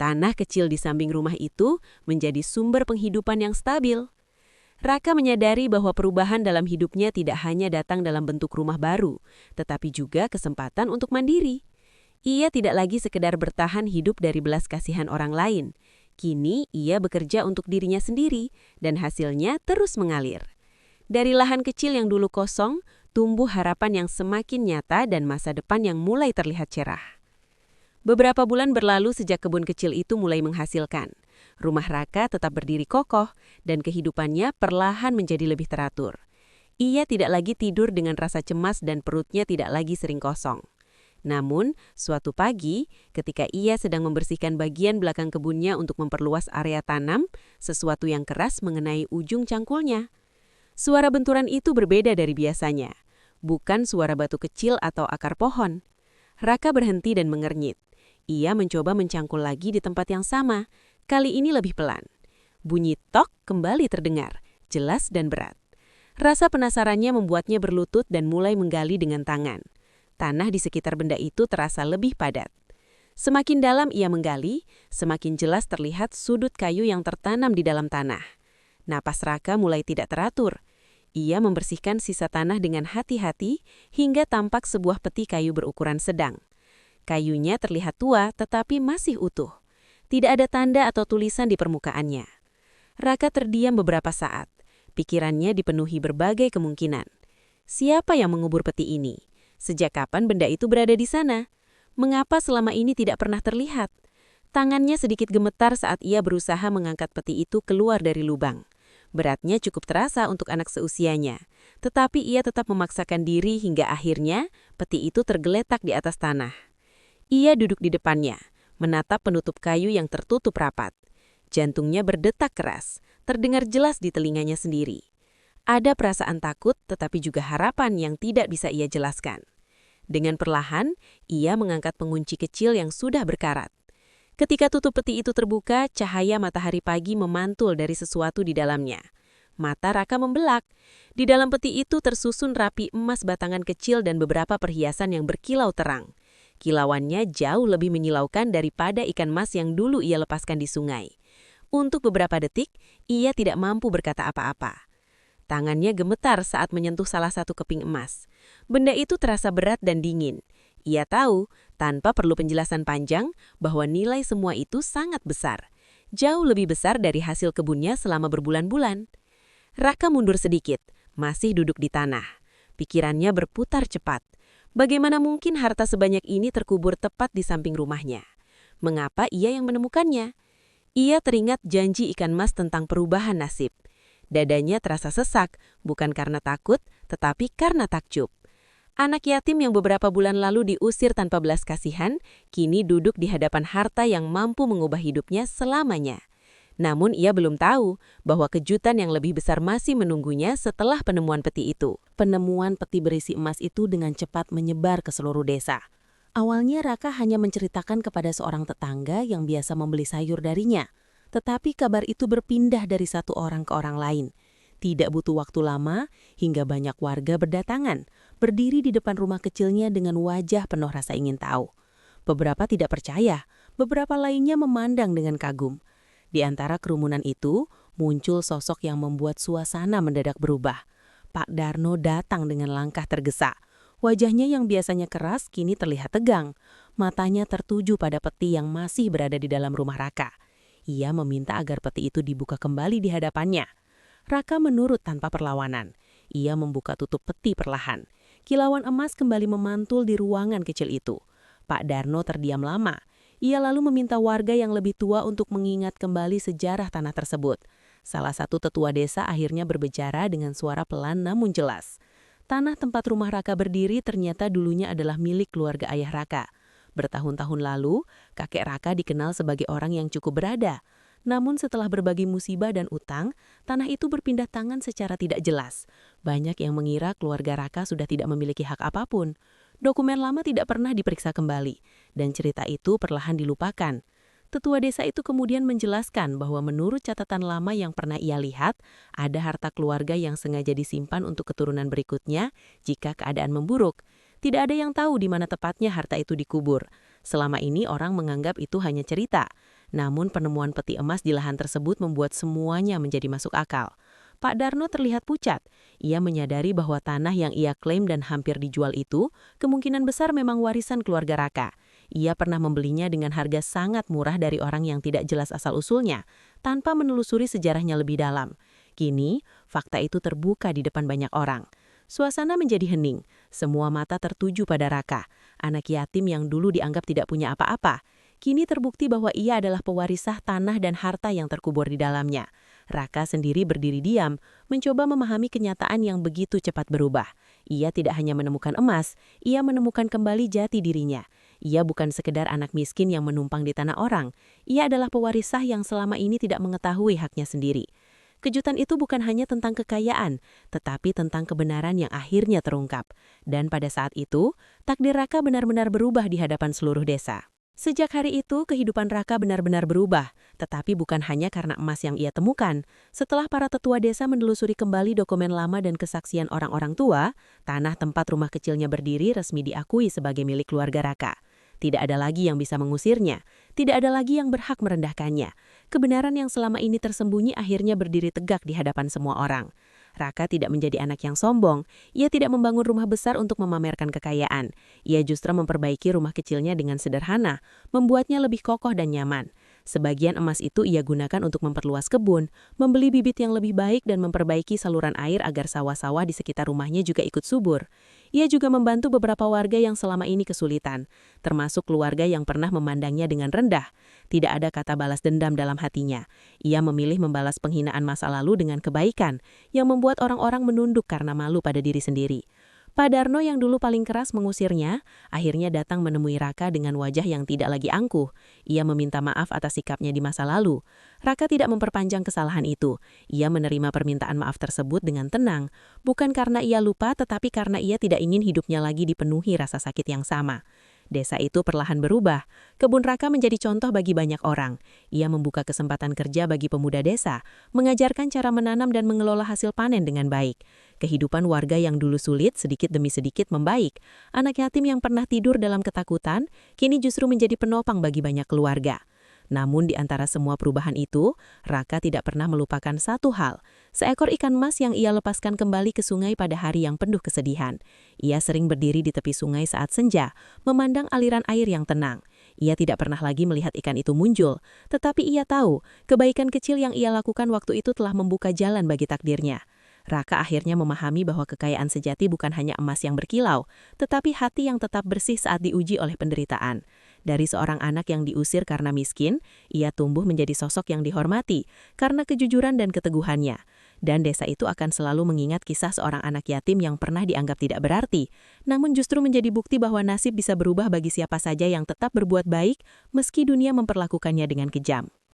Tanah kecil di samping rumah itu menjadi sumber penghidupan yang stabil. Raka menyadari bahwa perubahan dalam hidupnya tidak hanya datang dalam bentuk rumah baru, tetapi juga kesempatan untuk mandiri. Ia tidak lagi sekedar bertahan hidup dari belas kasihan orang lain. Kini ia bekerja untuk dirinya sendiri dan hasilnya terus mengalir. Dari lahan kecil yang dulu kosong, tumbuh harapan yang semakin nyata dan masa depan yang mulai terlihat cerah. Beberapa bulan berlalu sejak kebun kecil itu mulai menghasilkan. Rumah Raka tetap berdiri kokoh dan kehidupannya perlahan menjadi lebih teratur. Ia tidak lagi tidur dengan rasa cemas dan perutnya tidak lagi sering kosong. Namun, suatu pagi, ketika ia sedang membersihkan bagian belakang kebunnya untuk memperluas area tanam, sesuatu yang keras mengenai ujung cangkulnya. Suara benturan itu berbeda dari biasanya. Bukan suara batu kecil atau akar pohon. Raka berhenti dan mengernyit. Ia mencoba mencangkul lagi di tempat yang sama, kali ini lebih pelan. Bunyi tok kembali terdengar, jelas dan berat. Rasa penasarannya membuatnya berlutut dan mulai menggali dengan tangan. Tanah di sekitar benda itu terasa lebih padat. Semakin dalam ia menggali, semakin jelas terlihat sudut kayu yang tertanam di dalam tanah. Napas Raka mulai tidak teratur. Ia membersihkan sisa tanah dengan hati-hati hingga tampak sebuah peti kayu berukuran sedang. Kayunya terlihat tua tetapi masih utuh. Tidak ada tanda atau tulisan di permukaannya. Raka terdiam beberapa saat. Pikirannya dipenuhi berbagai kemungkinan. Siapa yang mengubur peti ini? Sejak kapan benda itu berada di sana? Mengapa selama ini tidak pernah terlihat? Tangannya sedikit gemetar saat ia berusaha mengangkat peti itu keluar dari lubang. Beratnya cukup terasa untuk anak seusianya, tetapi ia tetap memaksakan diri hingga akhirnya peti itu tergeletak di atas tanah. Ia duduk di depannya, menatap penutup kayu yang tertutup rapat. Jantungnya berdetak keras, terdengar jelas di telinganya sendiri. Ada perasaan takut tetapi juga harapan yang tidak bisa ia jelaskan. Dengan perlahan, ia mengangkat pengunci kecil yang sudah berkarat. Ketika tutup peti itu terbuka, cahaya matahari pagi memantul dari sesuatu di dalamnya. Mata Raka membelak. Di dalam peti itu tersusun rapi emas batangan kecil dan beberapa perhiasan yang berkilau terang. Kilauannya jauh lebih menyilaukan daripada ikan mas yang dulu ia lepaskan di sungai. Untuk beberapa detik, ia tidak mampu berkata apa-apa. Tangannya gemetar saat menyentuh salah satu keping emas. Benda itu terasa berat dan dingin. Ia tahu, tanpa perlu penjelasan panjang, bahwa nilai semua itu sangat besar. Jauh lebih besar dari hasil kebunnya selama berbulan-bulan. Raka mundur sedikit, masih duduk di tanah. Pikirannya berputar cepat. Bagaimana mungkin harta sebanyak ini terkubur tepat di samping rumahnya? Mengapa ia yang menemukannya? Ia teringat janji ikan mas tentang perubahan nasib. Dadanya terasa sesak, bukan karena takut, tetapi karena takjub. Anak yatim yang beberapa bulan lalu diusir tanpa belas kasihan, kini duduk di hadapan harta yang mampu mengubah hidupnya selamanya. Namun ia belum tahu bahwa kejutan yang lebih besar masih menunggunya setelah penemuan peti itu. Penemuan peti berisi emas itu dengan cepat menyebar ke seluruh desa. Awalnya Raka hanya menceritakan kepada seorang tetangga yang biasa membeli sayur darinya. Tetapi kabar itu berpindah dari satu orang ke orang lain. Tidak butuh waktu lama, hingga banyak warga berdatangan, berdiri di depan rumah kecilnya dengan wajah penuh rasa ingin tahu. Beberapa tidak percaya, beberapa lainnya memandang dengan kagum. Di antara kerumunan itu, muncul sosok yang membuat suasana mendadak berubah. Pak Darno datang dengan langkah tergesa. Wajahnya yang biasanya keras kini terlihat tegang. Matanya tertuju pada peti yang masih berada di dalam rumah Raka. Ia meminta agar peti itu dibuka kembali di hadapannya. Raka menurut tanpa perlawanan. Ia membuka tutup peti perlahan. Kilauan emas kembali memantul di ruangan kecil itu. Pak Darno terdiam lama. Ia lalu meminta warga yang lebih tua untuk mengingat kembali sejarah tanah tersebut. Salah satu tetua desa akhirnya berbicara dengan suara pelan namun jelas. Tanah tempat rumah Raka berdiri ternyata dulunya adalah milik keluarga ayah Raka. Bertahun-tahun lalu, kakek Raka dikenal sebagai orang yang cukup berada. Namun setelah berbagi musibah dan utang, tanah itu berpindah tangan secara tidak jelas. Banyak yang mengira keluarga Raka sudah tidak memiliki hak apapun. Dokumen lama tidak pernah diperiksa kembali, dan cerita itu perlahan dilupakan. Tetua desa itu kemudian menjelaskan bahwa menurut catatan lama yang pernah ia lihat, ada harta keluarga yang sengaja disimpan untuk keturunan berikutnya jika keadaan memburuk. Tidak ada yang tahu di mana tepatnya harta itu dikubur. Selama ini orang menganggap itu hanya cerita. Namun penemuan peti emas di lahan tersebut membuat semuanya menjadi masuk akal. Pak Darno terlihat pucat. Ia menyadari bahwa tanah yang ia klaim dan hampir dijual itu kemungkinan besar memang warisan keluarga Raka. Ia pernah membelinya dengan harga sangat murah dari orang yang tidak jelas asal-usulnya, tanpa menelusuri sejarahnya lebih dalam. Kini, fakta itu terbuka di depan banyak orang. Suasana menjadi hening. Semua mata tertuju pada Raka, anak yatim yang dulu dianggap tidak punya apa-apa. Kini terbukti bahwa ia adalah pewaris sah tanah dan harta yang terkubur di dalamnya. Raka sendiri berdiri diam, mencoba memahami kenyataan yang begitu cepat berubah. Ia tidak hanya menemukan emas, ia menemukan kembali jati dirinya. Ia bukan sekedar anak miskin yang menumpang di tanah orang. Ia adalah pewaris sah yang selama ini tidak mengetahui haknya sendiri. Kejutan itu bukan hanya tentang kekayaan, tetapi tentang kebenaran yang akhirnya terungkap. Dan pada saat itu, takdir Raka benar-benar berubah di hadapan seluruh desa. Sejak hari itu, kehidupan Raka benar-benar berubah, tetapi bukan hanya karena emas yang ia temukan. Setelah para tetua desa menelusuri kembali dokumen lama dan kesaksian orang-orang tua, tanah tempat rumah kecilnya berdiri resmi diakui sebagai milik keluarga Raka. Tidak ada lagi yang bisa mengusirnya, tidak ada lagi yang berhak merendahkannya. Kebenaran yang selama ini tersembunyi akhirnya berdiri tegak di hadapan semua orang. Raka tidak menjadi anak yang sombong. Ia tidak membangun rumah besar untuk memamerkan kekayaan. Ia justru memperbaiki rumah kecilnya dengan sederhana, membuatnya lebih kokoh dan nyaman. Sebagian emas itu ia gunakan untuk memperluas kebun, membeli bibit yang lebih baik dan memperbaiki saluran air agar sawah-sawah di sekitar rumahnya juga ikut subur. Ia juga membantu beberapa warga yang selama ini kesulitan, termasuk keluarga yang pernah memandangnya dengan rendah. Tidak ada kata balas dendam dalam hatinya. Ia memilih membalas penghinaan masa lalu dengan kebaikan, yang membuat orang-orang menunduk karena malu pada diri sendiri. Pak Darno yang dulu paling keras mengusirnya, akhirnya datang menemui Raka dengan wajah yang tidak lagi angkuh. Ia meminta maaf atas sikapnya di masa lalu. Raka tidak memperpanjang kesalahan itu. Ia menerima permintaan maaf tersebut dengan tenang, bukan karena ia lupa tetapi karena ia tidak ingin hidupnya lagi dipenuhi rasa sakit yang sama. Desa itu perlahan berubah. Kebun Raka menjadi contoh bagi banyak orang. Ia membuka kesempatan kerja bagi pemuda desa, mengajarkan cara menanam dan mengelola hasil panen dengan baik. Kehidupan warga yang dulu sulit sedikit demi sedikit membaik. Anak yatim yang pernah tidur dalam ketakutan, kini justru menjadi penopang bagi banyak keluarga. Namun di antara semua perubahan itu, Raka tidak pernah melupakan satu hal. Seekor ikan mas yang ia lepaskan kembali ke sungai pada hari yang penuh kesedihan. Ia sering berdiri di tepi sungai saat senja, memandang aliran air yang tenang. Ia tidak pernah lagi melihat ikan itu muncul, tetapi ia tahu kebaikan kecil yang ia lakukan waktu itu telah membuka jalan bagi takdirnya. Raka akhirnya memahami bahwa kekayaan sejati bukan hanya emas yang berkilau, tetapi hati yang tetap bersih saat diuji oleh penderitaan. Dari seorang anak yang diusir karena miskin, ia tumbuh menjadi sosok yang dihormati karena kejujuran dan keteguhannya. Dan desa itu akan selalu mengingat kisah seorang anak yatim yang pernah dianggap tidak berarti, namun justru menjadi bukti bahwa nasib bisa berubah bagi siapa saja yang tetap berbuat baik meski dunia memperlakukannya dengan kejam.